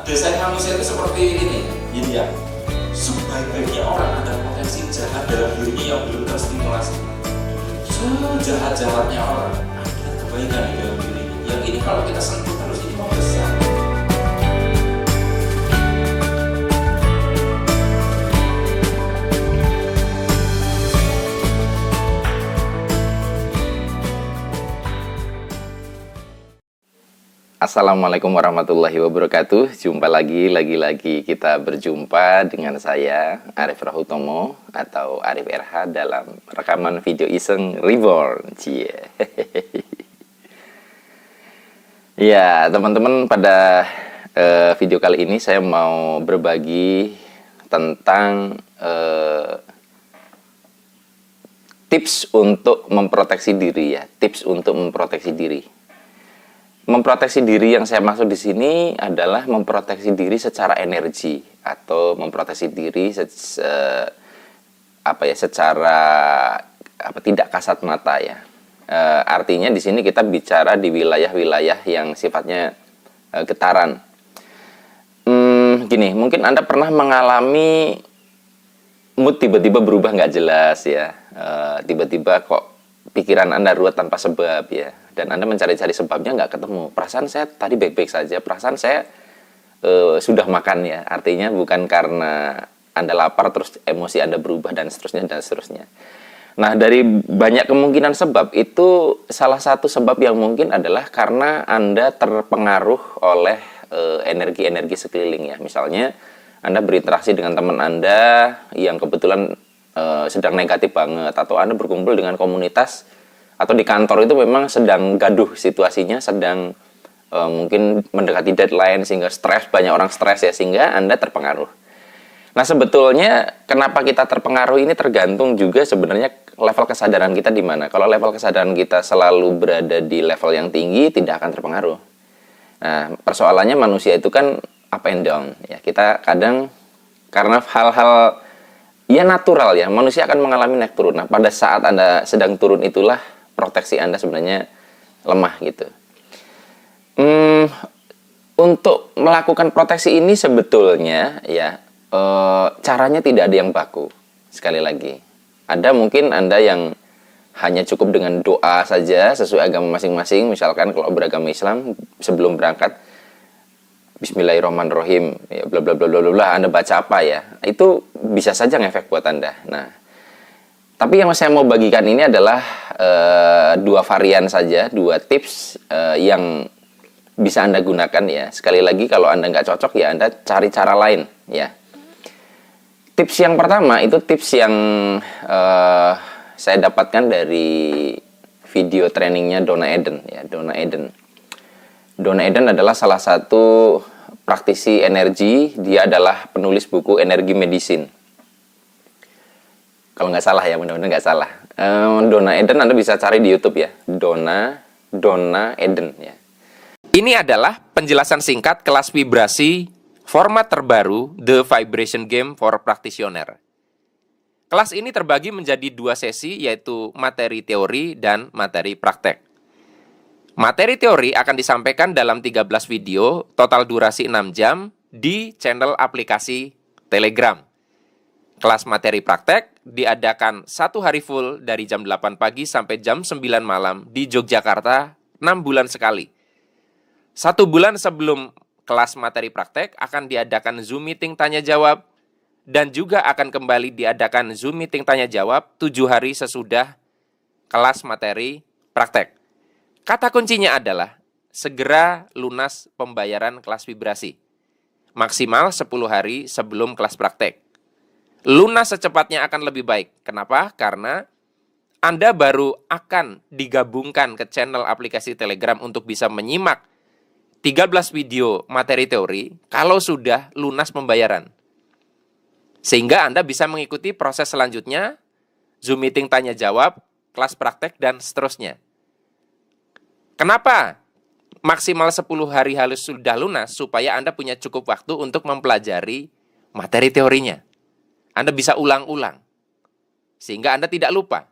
Desain manusia itu seperti ini, yin yang. Sebaik-baiknya orang ada potensi jahat dalam dirinya yang belum terstimulasi. Sejahat-jahatnya orang ada kebaikan di dalam dirinya. Yang ini kalau kita sentuh terus ini membesar. Assalamualaikum warahmatullahi wabarakatuh. Jumpa lagi kita berjumpa dengan saya Arif Rahutomo atau Arif RH dalam rekaman video iseng Reborn. Cie. Ya, teman-teman, pada video kali ini saya mau berbagi tentang tips untuk memproteksi diri ya, tips untuk memproteksi diri. Memproteksi diri yang saya maksud di sini adalah memproteksi diri secara energi atau memproteksi diri secara tidak kasat mata ya. Artinya di sini kita bicara di wilayah-wilayah yang sifatnya getaran. Gini, mungkin Anda pernah mengalami mood tiba-tiba berubah nggak jelas ya. Tiba-tiba kok pikiran Anda ruwet tanpa sebab ya. Dan Anda mencari-cari sebabnya nggak ketemu. Perasaan saya tadi baik-baik saja. Perasaan saya sudah makan ya. Artinya bukan karena Anda lapar terus emosi Anda berubah dan seterusnya dan seterusnya. Nah, dari banyak kemungkinan sebab itu salah satu sebab yang mungkin adalah karena Anda terpengaruh oleh energi-energi sekeliling ya. Misalnya Anda berinteraksi dengan teman Anda yang kebetulan sedang negatif banget, atau Anda berkumpul dengan komunitas atau di kantor itu memang sedang gaduh situasinya, sedang mungkin mendekati deadline sehingga stres, banyak orang stres ya, sehingga Anda terpengaruh. Nah, sebetulnya kenapa kita terpengaruh ini tergantung juga sebenarnya level kesadaran kita di mana. Kalau level kesadaran kita selalu berada di level yang tinggi, tidak akan terpengaruh. Nah, persoalannya manusia itu kan up and down ya. Kita kadang karena hal-hal ya natural ya, manusia akan mengalami naik turun. Nah, pada saat Anda sedang turun itulah proteksi Anda sebenarnya lemah gitu. Untuk melakukan proteksi ini sebetulnya ya caranya tidak ada yang baku. Sekali lagi, ada mungkin Anda yang hanya cukup dengan doa saja sesuai agama masing-masing. Misalkan kalau beragama Islam sebelum berangkat Bismillahirrahmanirrahim ya, bla bla bla bla bla, Anda baca apa ya, itu bisa saja ngefek buat Anda. Nah, tapi yang saya mau bagikan ini adalah dua varian saja, dua tips yang bisa Anda gunakan ya. Sekali lagi, kalau Anda nggak cocok ya Anda cari cara lain ya. Tips yang pertama itu tips yang saya dapatkan dari video trainingnya Donna Eden ya, Donna Eden. Donna Eden adalah salah satu praktisi energi. Dia adalah penulis buku Energi Medicine. Kalau nggak salah ya, mudah-mudahan nggak salah. Donna Eden Anda bisa cari di YouTube ya. Donna Eden ya. Ini adalah penjelasan singkat kelas vibrasi format terbaru The Vibration Game for Practitioner. Kelas ini terbagi menjadi dua sesi, yaitu materi teori dan materi praktek. Materi teori akan disampaikan dalam 13 video, total durasi 6 jam, di channel aplikasi Telegram. Kelas materi praktek diadakan 1 hari full dari jam 8 pagi sampai jam 9 malam di Yogyakarta 6 bulan sekali. 1 bulan sebelum kelas materi praktek akan diadakan Zoom meeting tanya-jawab, dan juga akan kembali diadakan Zoom meeting tanya-jawab 7 hari sesudah kelas materi praktek. Kata kuncinya adalah segera lunas pembayaran kelas vibrasi. Maksimal 10 hari sebelum kelas praktek. Lunas secepatnya akan lebih baik. Kenapa? Karena Anda baru akan digabungkan ke channel aplikasi Telegram untuk bisa menyimak 13 video materi teori kalau sudah lunas pembayaran. Sehingga Anda bisa mengikuti proses selanjutnya, Zoom meeting tanya-jawab, kelas praktek, dan seterusnya. Kenapa maksimal 10 hari halus sudah lunas? Supaya Anda punya cukup waktu untuk mempelajari materi teorinya. Anda bisa ulang-ulang, sehingga Anda tidak lupa.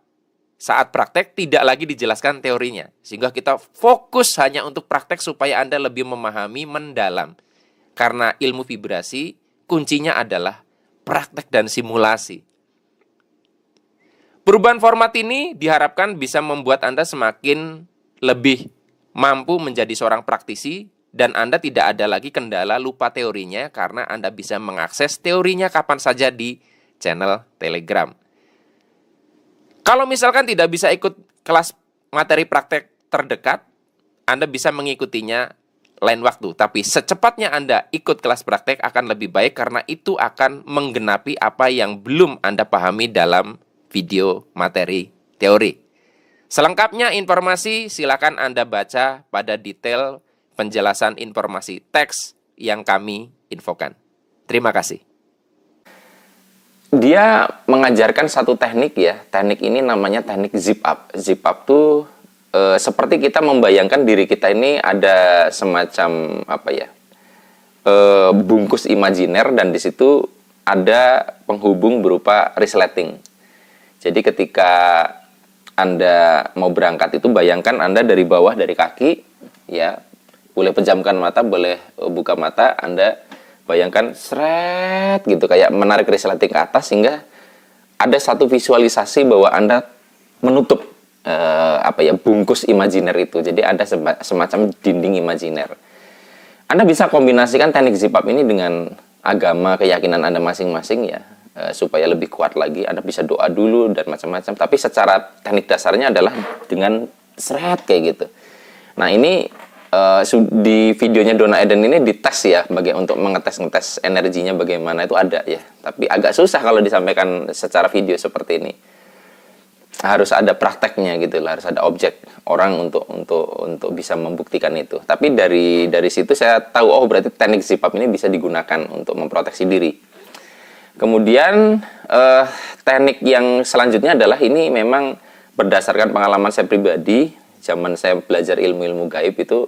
Saat praktek tidak lagi dijelaskan teorinya, sehingga kita fokus hanya untuk praktek supaya Anda lebih memahami mendalam. Karena ilmu vibrasi, kuncinya adalah praktek dan simulasi. Perubahan format ini diharapkan bisa membuat Anda semakin lebih mampu menjadi seorang praktisi, dan Anda tidak ada lagi kendala lupa teorinya karena Anda bisa mengakses teorinya kapan saja di channel Telegram. Kalau misalkan tidak bisa ikut kelas materi praktek terdekat, Anda bisa mengikutinya lain waktu. Tapi secepatnya Anda ikut kelas praktek akan lebih baik karena itu akan menggenapi apa yang belum Anda pahami dalam video materi teori. Selengkapnya informasi silakan Anda baca pada detail penjelasan informasi teks yang kami infokan. Terima kasih. Dia mengajarkan satu teknik ya. Teknik ini namanya teknik zip up. Zip up tuh seperti kita membayangkan diri kita ini ada semacam bungkus imajiner, dan di situ ada penghubung berupa resleting. Jadi ketika Anda mau berangkat itu bayangkan Anda dari bawah, dari kaki, ya, boleh pejamkan mata, boleh buka mata, Anda bayangkan seret gitu, kayak menarik resleting ke atas sehingga ada satu visualisasi bahwa Anda menutup bungkus imajiner itu. Jadi ada semacam dinding imajiner. Anda bisa kombinasikan teknik zip up ini dengan agama, keyakinan Anda masing-masing ya. Supaya lebih kuat lagi, Anda bisa doa dulu dan macam-macam. Tapi secara teknik dasarnya adalah dengan seret kayak gitu. Nah ini di videonya Donna Eden ini dites ya, untuk mengetes energinya bagaimana itu ada ya. Tapi agak susah kalau disampaikan secara video seperti ini. Harus ada prakteknya gitu lah, harus ada objek orang untuk bisa membuktikan itu. Tapi dari situ saya tahu, oh berarti teknik zip up ini bisa digunakan untuk memproteksi diri. Kemudian teknik yang selanjutnya adalah ini memang berdasarkan pengalaman saya pribadi. Zaman saya belajar ilmu-ilmu gaib itu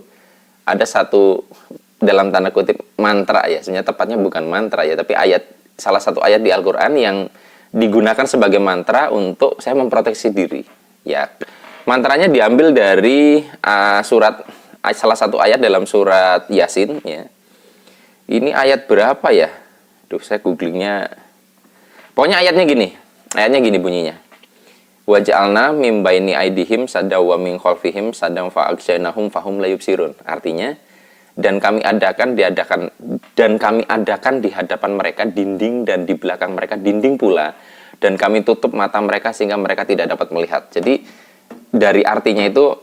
ada satu dalam tanda kutip mantra ya, sebenarnya tepatnya bukan mantra ya, tapi salah satu ayat di Al-Quran yang digunakan sebagai mantra untuk saya memproteksi diri. Ya, mantranya diambil dari salah satu ayat dalam surat Yasin ya. Ini ayat berapa ya? Saya googlingnya. Pokoknya ayatnya gini bunyinya. Waja'alna mim baini aidihim saddaw wa min khalfihim saddam fa'aksyainahum fahum la yubsirun. Artinya, dan kami adakan di hadapan mereka dinding, dan di belakang mereka dinding pula, dan kami tutup mata mereka sehingga mereka tidak dapat melihat. Jadi dari artinya itu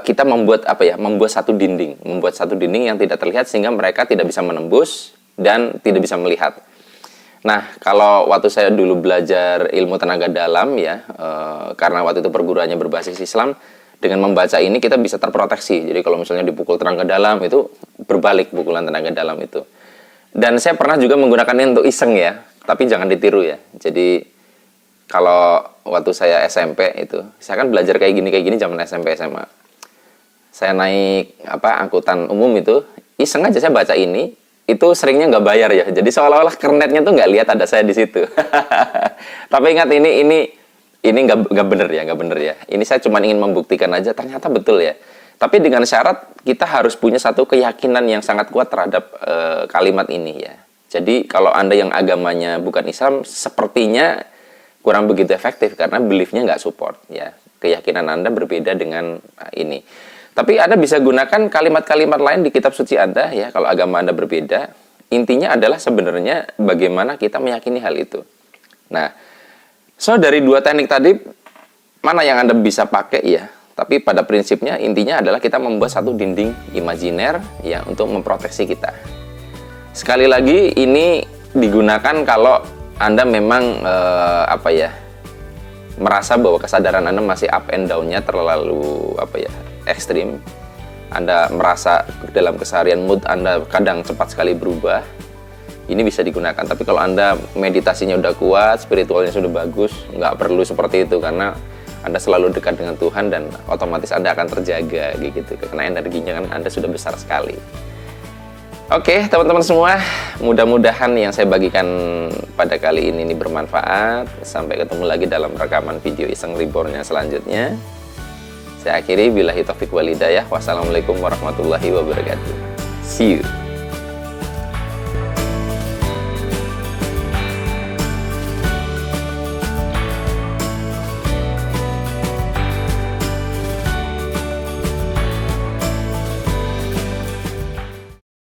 kita membuat satu dinding yang tidak terlihat sehingga mereka tidak bisa menembus dan tidak bisa melihat. Nah, kalau waktu saya dulu belajar ilmu tenaga dalam ya, karena waktu itu perguruannya berbasis Islam, dengan membaca ini kita bisa terproteksi. Jadi kalau misalnya dipukul tenaga dalam itu berbalik pukulan tenaga dalam itu. Dan saya pernah juga menggunakan ini untuk iseng ya, tapi jangan ditiru ya. Jadi kalau waktu saya SMP itu, saya kan belajar kayak gini zaman SMP SMA. Saya naik angkutan umum itu, iseng aja saya baca ini. Itu seringnya nggak bayar ya, jadi seolah-olah kernetnya tuh nggak lihat ada saya di situ. Tapi ingat ini nggak bener ya. Ini saya cuma ingin membuktikan aja, ternyata betul ya. Tapi dengan syarat kita harus punya satu keyakinan yang sangat kuat terhadap kalimat ini ya. Jadi kalau Anda yang agamanya bukan Islam, sepertinya kurang begitu efektif karena beliefnya nggak support ya. Keyakinan Anda berbeda dengan ini. Tapi Anda bisa gunakan kalimat-kalimat lain di kitab suci Anda ya, kalau agama Anda berbeda. Intinya adalah sebenarnya bagaimana kita meyakini hal itu. Nah, dari dua teknik tadi, mana yang Anda bisa pakai ya? Tapi pada prinsipnya intinya adalah kita membuat satu dinding imajiner ya untuk memproteksi kita. Sekali lagi ini digunakan kalau Anda memang merasa bahwa kesadaran Anda masih up and down-nya terlalu ekstrim. Anda merasa dalam keseharian mood Anda kadang cepat sekali berubah. Ini bisa digunakan. Tapi kalau Anda meditasinya udah kuat, spiritualnya sudah bagus, nggak perlu seperti itu karena Anda selalu dekat dengan Tuhan dan otomatis Anda akan terjaga gitu. Karena energinya kan Anda sudah besar sekali. Oke, teman-teman semua, mudah-mudahan yang saya bagikan pada kali ini bermanfaat. Sampai ketemu lagi dalam rekaman video Iseng Reborn-nya selanjutnya. Saya akhiri, billahi taufiq wal hidayah. Wassalamualaikum warahmatullahi wabarakatuh. See you.